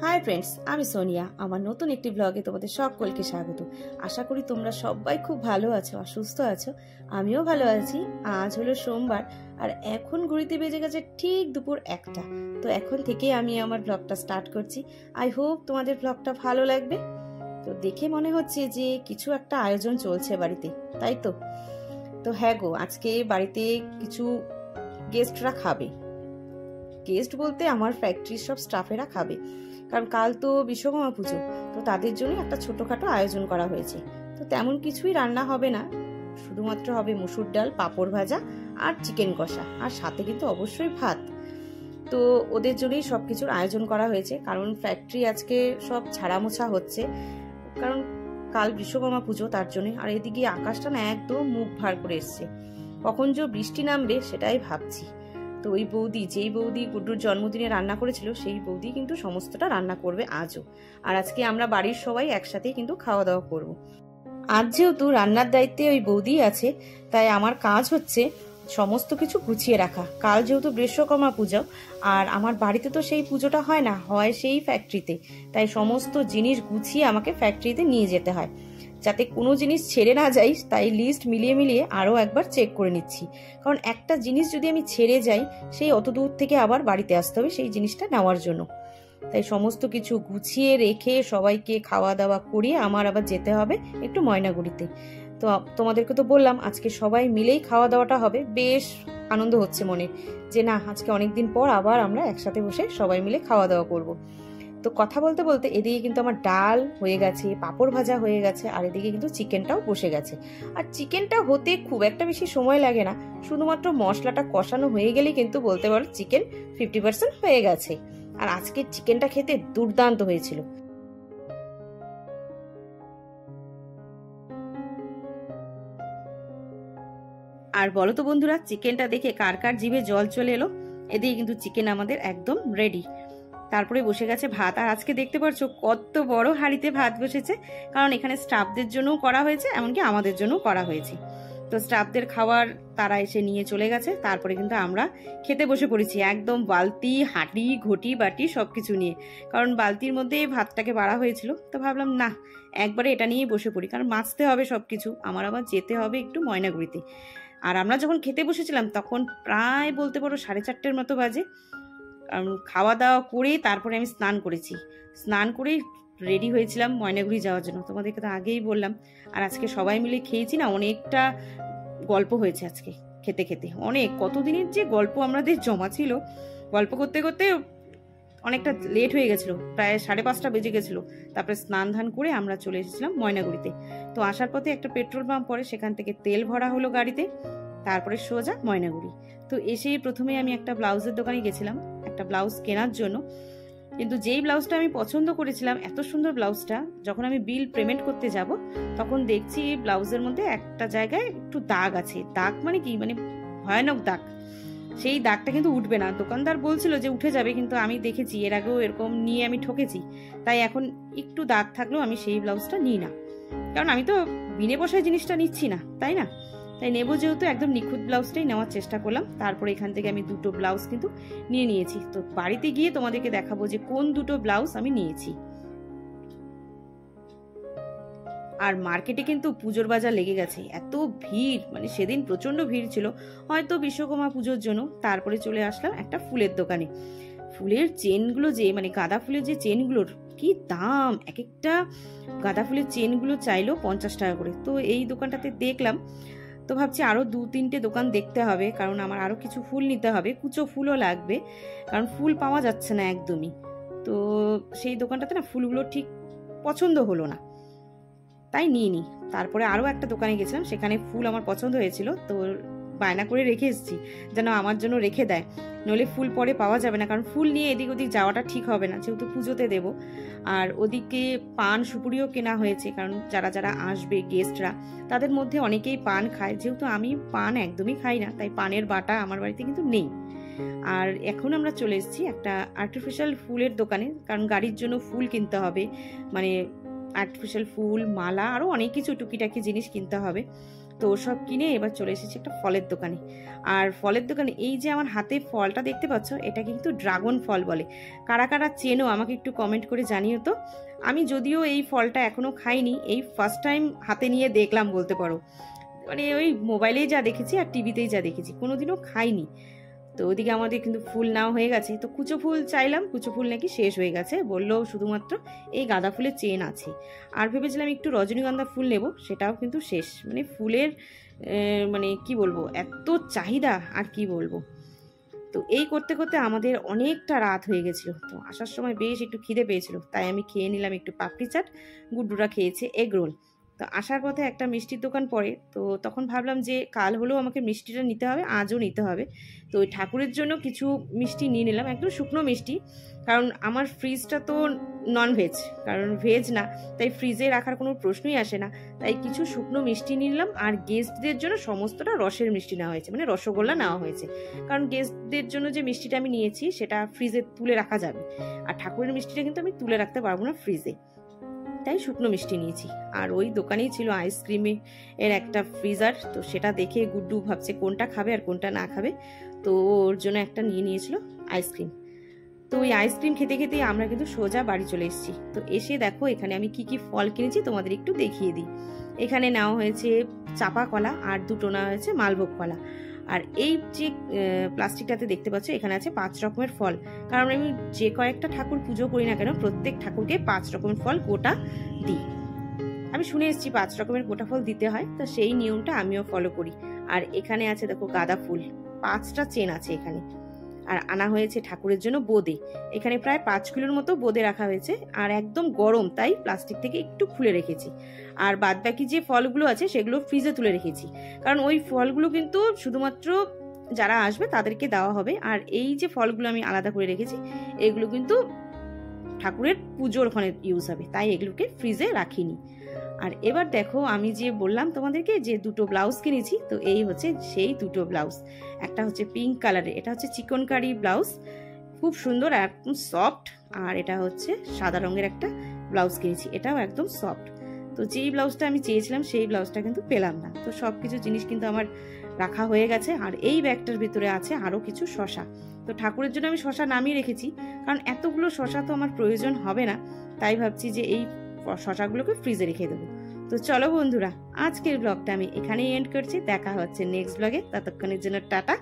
Hi friends आमी सोनिया आमार नतून एकटी ब्लगे तोमादेर सकलके स्वागत। आशा करी तोमरा सबाई खूब भालो आछो और सुस्थ आछो। आमिओ भालो आछि। आज हलो सोमवार और एखन घड़िते बेजे गेछे ठीक दुपुर 1टा। तो एखन थेकेई आमी आमार ब्लगटा स्टार्ट करछि। आई होप तोमादेर ब्लगटा भालो लागबे। तो देखे मने हच्छे जे किछु एकटा आयोजन चलछे बाड़ीते, ताई तो? तो हाँ गो, आजके बाड़ीते किछु गेस्टरा खाबे। गेस्ट बोलते आमार फैक्ट्री सब स्टाफेरा खाबे, कारण काल तो विश्वकर्मा पुजो, तो तादेर जोन्नो एकटा छोटोखाटो आयोजन करा हयेछे। तो तेमन किछुई रान्ना होबे ना, शुधुमात्र होबे मसुर डाल, पापड़ भाजा और चिकेन कषा और साथे किन्तु अवश्यई भात। तो ओদের জন্যই সবকিছুর আয়োজন করা হয়েছে, কারণ ফ্যাক্টরি আজকে সব ছাড়ামোছা হচ্ছে, কারণ কাল বিশ্বকর্মা পুজো তার জন্য। আর এদিকে আকাশটা না একদম মুখ ভার করে এসছে, কখন যে বৃষ্টি নামবে সেটাই ভাবছি। তো ওই বৌদি, যেই বৌদি গুড্ডুর জন্মদিনে রান্না করেছিল সেই বৌদি কিন্তু সমস্তটা রান্না করবে আজও। আর আজকে আমরা বাড়ির সবাই একসাথেই কিন্তু খাওয়া দাওয়া করব। আজ যেহেতু রান্নার দায়িত্বে ওই বৌদি আছে, তাই আমার কাজ হচ্ছে সমস্ত কিছু গুছিয়ে রাখা। কাল যেহেতু বিশ্বকর্মা পুজো আর আমার বাড়িতে তো সেই পুজোটা হয় না, হয় সেই ফ্যাক্টরিতে, তাই সমস্ত জিনিস গুছিয়ে আমাকে ফ্যাক্টরিতে নিয়ে যেতে হয়, যাতে কোনো জিনিস ছেড়ে না যাই। তাই লিস্ট মিলিয়ে মিলিয়ে আরও একবার চেক করে নিচ্ছি, কারণ একটা জিনিস যদি আমি ছেড়ে যাই সেই অত দূর থেকে আবার বাড়িতে আসতে হবে সেই জিনিসটা নেওয়ার জন্য। তাই সমস্ত কিছু গুছিয়ে রেখে সবাইকে খাওয়া দাওয়া করিয়ে আমার আবার যেতে হবে একটু ময়নাগুড়িতে। তো তোমাদেরকে তো বললাম আজকে সবাই মিলেই খাওয়া দাওয়াটা হবে। বেশ আনন্দ হচ্ছে মনে যে না, আজকে অনেকদিন পর আবার আমরা একসাথে বসে সবাই মিলে খাওয়া দাওয়া করব। তো কথা বলতে বলতে এদিকে কিন্তু আমার ডাল হয়ে গেছে, পাপড় ভাজা হয়ে গেছে, আর এদিকে কিন্তু চিকেনটাও বসে গেছে। আর চিকেনটা হতে খুব একটা বেশি সময় লাগে না, শুধুমাত্র মশলাটা কষানো হয়ে গেলেই কিন্তু বলতে পারো চিকেন 50% হয়ে গেছে। আর আজকে চিকেনটা খেতে দুর্দান্ত হয়েছিল। আর বলো তো বন্ধুরা, চিকেনটা দেখে কার কার জিভে জল চলে এলো? এদিকে কিন্তু চিকেন আমাদের একদম রেডি। তারপরে বসে গেছে ভাত। আর আজকে দেখতে পাচ্ছ কত বড় হাঁড়িতে ভাত বসেছে, কারণ এখানে স্টাফদের জন্যও করা হয়েছে, এমনকি আমাদের জন্যও করা হয়েছে। তো স্টাফদের খাবার তারা এসে নিয়ে চলে গেছে, তারপরে কিন্তু আমরা খেতে বসে পড়েছি একদম বালতি, হাঁড়ি, ঘটি, বাটি সবকিছু নিয়ে, কারণ বালতির মধ্যে ভাতটাকে বাড়া হয়েছিল। তো ভাবলাম না, একবারে এটা নিয়েই বসে পড়ি, কারণ মাছতে হবে সবকিছু। আমার আবার যেতে হবে একটু ময়নাগুড়িতে। আর আমরা যখন খেতে বসেছিলাম তখন প্রায় বলতে পারো 4:30 মতো বাজে। খাওয়া দাওয়া করে তারপরে আমি স্নান করেছি, স্নান করেই রেডি হয়েছিলাম ময়নাগুড়ি যাওয়ার জন্য। তোমাদেরকে তো আগেই বললাম। আর আজকে সবাই মিলে খেয়েছি না, অনেকটা গল্প হয়েছে আজকে খেতে খেতে। অনেক কতদিনের যে গল্প আমাদের জমা ছিল, গল্প করতে করতে অনেকটা লেট হয়ে গেছিলো, প্রায় 5:30 বেজে গেছিলো। তারপরে স্নান ধান করে আমরা চলে এসেছিলাম ময়নাগুড়িতে। তো আসার পথে একটা পেট্রোল পাম্প পরে, সেখান থেকে তেল ভরা হলো গাড়িতে, তারপরে সোজা ময়নাগুড়ি। তো এসেই প্রথমে আমি একটা ব্লাউজের দোকানে গেছিলাম একটা ব্লাউজ কেনার জন্য। কিন্তু যেই ব্লাউজটা আমি পছন্দ করেছিলাম, এত সুন্দর ব্লাউজটা, যখন আমি বিল পেমেন্ট করতে যাব তখন দেখছি ব্লাউজের মধ্যে একটা জায়গায় একটু দাগ আছে। দাগ মানে কি, মানে ভয়ানক দাগ। সেই দাগটা কিন্তু উঠবে না, দোকানদার বলছিল যে উঠে যাবে, কিন্তু আমি দেখেছি এর আগেও এরকম নিয়ে আমি ঠকেছি। তাই এখন একটু দাগ থাকলেও আমি সেই ব্লাউজটা নিই না, কারণ আমি তো বিনে পয়সায় জিনিসটা নিচ্ছি না, তাই না? তাই নেবো যেহেতু একদম নিখুঁত ব্লাউজটাই নেওয়ার চেষ্টা করলাম। তারপরে এখান থেকে আমি 2টো ব্লাউজ কিন্তু নিয়ে নিয়েছি। তো বাড়িতে গিয়ে তোমাদেরকে দেখাবো যে কোন 2টো ব্লাউজ আমি নিয়েছি। আর মার্কেটে কিন্তু পুজোর বাজার লেগে গেছে, এত ভিড়, মানে সেদিন প্রচন্ড ভিড় ছিল, হয়তো বিশ্বকর্মা পুজোর জন্য। তারপরে চলে আসলাম একটা ফুলের দোকানে। ফুলের চেনগুলো যে, মানে গাঁদা ফুলের যে চেনগুলোর কি দাম, এক একটা গাঁদা ফুলের চেনগুলো চাইলো 50 টাকা করে। তো এই দোকানটাতে দেখলাম, তো ভাবছি আরও 2-3টে দোকান দেখতে হবে, কারণ আমার আরও কিছু ফুল নিতে হবে, কুচো ফুলও লাগবে, কারণ ফুল পাওয়া যাচ্ছে না একদমই। তো সেই দোকানটাতে না ফুলগুলো ঠিক পছন্দ হলো না, তাই নিয়ে নিই। তারপরে আরও একটা দোকানে গেছিলাম, সেখানে ফুল আমার পছন্দ হয়েছিল, তো বায়না করে রেখে এসেছি যেন আমার জন্য রেখে দেয়, নইলে ফুল পরে পাওয়া যাবে না, কারণ ফুল নিয়ে এদিক ওদিক যাওয়াটা ঠিক হবে না, যেহেতু পুজোতে দেব। আর ওদিকে পান সুপুরিও কেনা হয়েছে, কারণ যারা যারা আসবে গেস্টরা, তাদের মধ্যে অনেকেই পান খায়, যেহেতু আমি পান একদমই খাই না, তাই পানের বাটা আমার বাড়িতে কিন্তু নেই। আর এখন আমরা চলে এসেছি একটা আর্টিফিশিয়াল ফুলের দোকানে, কারণ গাড়ির জন্য ফুল কিনতে হবে, মানে আর্টিফিশিয়াল ফুল, মালা, আরও অনেক কিছু টুকিটাকি জিনিস কিনতে হবে। তো সব কিনে এবার চলে এসেছি একটা ফলের দোকানে। আর ফলের দোকানে এই যে আমার হাতে ফলটা দেখতে পাচ্ছ, এটা কিন্তু ড্রাগন ফল বলে। কারা কারা চেনো আমাকে একটু কমেন্ট করে জানিও তো। আমি যদিও এই ফলটা এখনো খাইনি, এই ফার্স্ট টাইম হাতে নিয়ে দেখলাম বলতে পারো। মানে ওই মোবাইলেই যা দেখেছি আর টিভিতেই যা দেখেছি, কোনোদিনও খাইনি। তো ওদিকে আমাদের কিন্তু ফুল নাও হয়ে গেছে। তো কুচো ফুল চাইলাম, কুচো ফুল নাকি শেষ হয়ে গেছে, বললো শুধুমাত্র এই গাঁদা ফুলের চেন আছে। আর ভেবেছিলাম একটু রজনীগন্ধা ফুল নেব, সেটাও কিন্তু শেষ। মানে ফুলের মানে কি বলবো, এত চাহিদা আর কি বলবো। তো এই করতে করতে আমাদের অনেকটা রাত হয়ে গেছিলো। তো আসার সময় বেশ একটু খিদে পেয়েছিল, তাই আমি খেয়ে নিলাম একটু পাপড়ি চাট, গুড্ডুরা খেয়েছে এগ রোল। তো আসার পথে একটা মিষ্টির দোকান পড়ে, তো তখন ভাবলাম যে কাল হলেও আমাকে মিষ্টিটা নিতে হবে, আজও নিতে হবে। তো ওই ঠাকুরের জন্য কিছু মিষ্টি নিয়ে নিলাম, একদম শুকনো মিষ্টি, কারণ আমার ফ্রিজটা তো নন ভেজ, কারণ ভেজ না, তাই ফ্রিজে রাখার কোনো প্রশ্নই আসে না। তাই কিছু শুকনো মিষ্টি নিয়ে নিলাম। আর গেস্টদের জন্য সমস্তটা রসের মিষ্টি নেওয়া হয়েছে, মানে রসগোল্লা নেওয়া হয়েছে, কারণ গেস্টদের জন্য যে মিষ্টিটা আমি নিয়েছি সেটা ফ্রিজে তুলে রাখা যাবে, আর ঠাকুরের মিষ্টিটা কিন্তু আমি তুলে রাখতে পারবো না ফ্রিজে, তাই শুকনো মিষ্টি নিয়েছি। আর ওই দোকানেই ছিল আইসক্রিমে এর একটা ফ্রিজার, তো সেটা দেখে গুড্ডু ভাবছে কোনটা খাবে আর কোনটা না খাবে, তো ওর জন্য একটা নিয়ে নিয়েছিল আইসক্রিম। তো ওই আইসক্রিম খেতে খেতেই আমরা কিন্তু সোজা বাড়ি চলে এসেছি। তো এসে দেখো এখানে আমি কি কি ফল কিনেছি তোমাদের একটু দেখিয়ে দিই। এখানে নেওয়া হয়েছে চাপা কলা, আর দুটো নেওয়া হয়েছে মালভোগ কলা। আর এই যে প্লাস্টিকটাতে দেখতে পাচ্ছ, এখানে আছে 5 রকমের ফল, কারণ আমি যে কয়েকটা ঠাকুর পুজো করি না কেন, প্রত্যেক ঠাকুরকে 5 রকমের ফল গোটা দিই। আমি শুনে এসেছি 5 রকমের গোটা ফল দিতে হয়, তো সেই নিয়মটা আমিও ফলো করি। আর এখানে আছে দেখো গাঁদা ফুল, 5টা চেন আছে এখানে। আর আনা হয়েছে ঠাকুরের জন্য বোঁদে, এখানে প্রায় 5 কিলোর মতো বোঁদে রাখা হয়েছে, আর একদম গরম, তাই প্লাস্টিক থেকে একটু খুলে রেখেছি। আর বাদ বাকি যে ফলগুলো আছে সেগুলো ফ্রিজে তুলে রেখেছি, কারণ ওই ফলগুলো কিন্তু শুধুমাত্র যারা আসবে তাদেরকে দেওয়া হবে। আর এই যে ফলগুলো আমি আলাদা করে রেখেছি, এগুলো কিন্তু ঠাকুরের পুজোর ওখানে ইউজ হবে, তাই এগুলোকে ফ্রিজে রাখিনি। আর এবার দেখো আমি যে বললাম তোমাদেরকে যে দুটো ব্লাউজ কিনেছি, তো এই হচ্ছে সেই দুটো ব্লাউজ। একটা হচ্ছে পিঙ্ক কালারের, এটা হচ্ছে চিকনকারি ব্লাউজ, খুব সুন্দর একদম সফট। আর এটা হচ্ছে সাদা রঙের একটা ব্লাউজ কিনেছি, এটাও একদম সফট। তো যেই ব্লাউজটা আমি চেয়েছিলাম সেই ব্লাউজটা কিন্তু পেলাম না। তো সব কিছু জিনিস কিন্তু আমার রাখা হয়ে গেছে। আর এই ব্যাগটার ভিতরে আছে আরও কিছু শসা। তো ঠাকুরের জন্য আমি শসা নামিয়ে রেখেছি, কারণ এতগুলো শসা তো আমার প্রয়োজন হবে না, তাই ভাবছি যে এই শসাগুলোকে ফ্রিজে রেখে দেবো। তো চলো বন্ধুরা, আজকের ব্লগটা আমি এখানেই এন্ড করছি, দেখা হচ্ছে নেক্সট ব্লগে। ততক্ষণের জন্য টাটা,